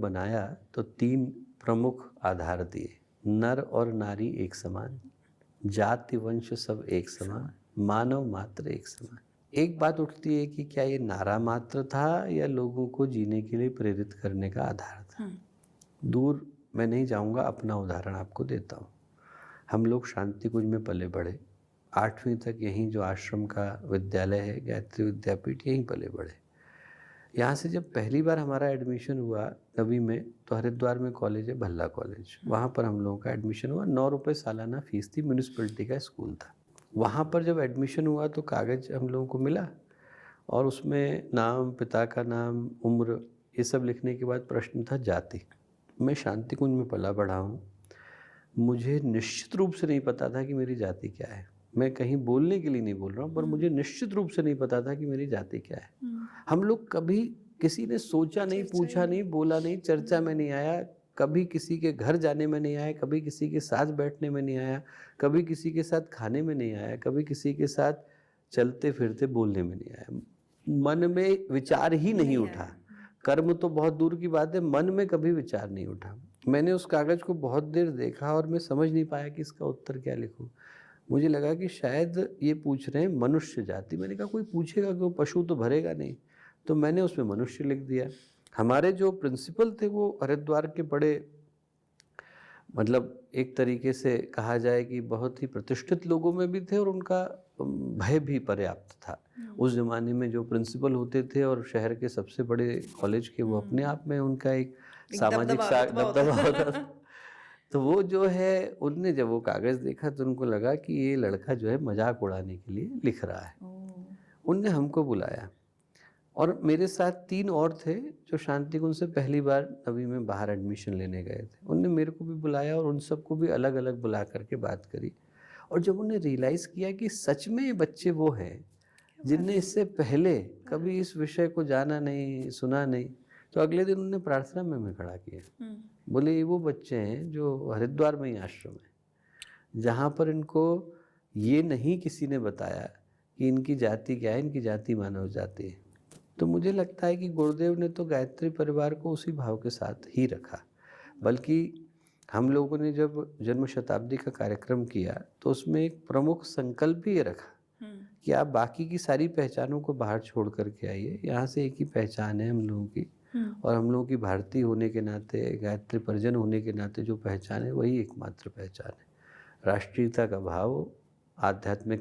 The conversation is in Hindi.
बनाया तो 3 प्रमुख आधार दिए, नर और नारी एक समान, जाति वंश सब एक समान, मानव मात्र एक समान। एक बात उठती है कि क्या ये नारा मात्र था या लोगों को जीने के लिए प्रेरित करने का आधार था? दूर मैं नहीं जाऊंगा, अपना उदाहरण आपको देता हूँ। हम लोग शांति कुंज में पले बढ़े, 8वीं तक यहीं जो आश्रम का विद्यालय है गायत्री विद्यापीठ, यहीं पले बढ़े। यहाँ से जब पहली बार हमारा एडमिशन हुआ 9वीं में, तो हरिद्वार में कॉलेज है भल्ला कॉलेज, वहाँ पर हम लोगों का एडमिशन हुआ। 9 रुपये सालाना फीस थी, म्यूनिसिपैलिटी का स्कूल था। वहाँ पर जब एडमिशन हुआ तो कागज़ हम लोगों को मिला और उसमें नाम, पिता का नाम, उम्र, ये सब लिखने के बाद प्रश्न था जाति। मैं शांति कुंज में पला बढ़ा हूँ, मुझे निश्चित रूप से नहीं पता था कि मेरी जाति क्या है। मैं कहीं बोलने के लिए नहीं बोल रहा हूँ, पर मुझे निश्चित रूप से नहीं पता था कि मेरी जाति क्या है। हम लोग कभी किसी ने सोचा नहीं, पूछा नहीं, बोला नहीं, चर्चा में नहीं आया, कभी किसी के घर जाने में नहीं आया, कभी किसी के साथ बैठने में नहीं आया, कभी किसी के साथ खाने में नहीं आया, कभी किसी के साथ चलते फिरते बोलने में नहीं आया। मन में विचार ही नहीं उठा। कर्म तो बहुत दूर की बात है, मन में कभी विचार नहीं उठा। मैंने उस कागज़ को बहुत देर देखा और मैं समझ नहीं पाया कि इसका उत्तर क्या लिखूं। मुझे लगा कि शायद ये पूछ रहे हैं मनुष्य जाति। मैंने कहा कोई पूछेगा क्यों, पशु तो भरेगा नहीं, तो मैंने उसमें मनुष्य लिख दिया। हमारे जो प्रिंसिपल थे वो हरिद्वार के बड़े, मतलब एक तरीके से कहा जाए कि बहुत ही प्रतिष्ठित लोगों में भी थे और उनका भय भी पर्याप्त था। उस ज़माने में जो प्रिंसिपल होते थे और शहर के सबसे बड़े कॉलेज के, वो अपने आप में उनका एक सामाजिक दबदबा होता था। तो वो जो है, उनने जब वो कागज़ देखा तो उनको लगा कि ये लड़का जो है मजाक उड़ाने के लिए लिख रहा है। उनने हमको बुलाया और मेरे साथ 3 और थे जो शांति कुंज से पहली बार 9वीं में बाहर एडमिशन लेने गए थे। उनने मेरे को भी बुलाया और उन सबको भी अलग अलग बुला करके बात करी। और जब उन्हें रियलाइज़ किया कि सच में ये बच्चे वो हैं जिनने इससे पहले कभी इस विषय को जाना नहीं, सुना नहीं, तो अगले दिन उन्होंने प्रार्थना में हमें खड़ा किया। बोले ये वो बच्चे हैं जो हरिद्वार में ही आश्रम है, जहाँ पर इनको ये नहीं किसी ने बताया कि इनकी जाति क्या है, इनकी जाति मानव जाति है। तो मुझे लगता है कि गुरुदेव ने तो गायत्री परिवार को उसी भाव के साथ ही रखा। बल्कि हम लोगों ने जब जन्म शताब्दी का कार्यक्रम किया तो उसमें एक प्रमुख संकल्प ही ये रखा कि आप बाकी की सारी पहचानों को बाहर छोड़ करके आइए, यहाँ से एक ही पहचान है हम लोगों की, और हम लोगों की भारतीय होने के नाते, गायत्री परिजन होने के नाते जो पहचान है वही एकमात्र पहचान है। राष्ट्रीयता का भाव, आध्यात्मिक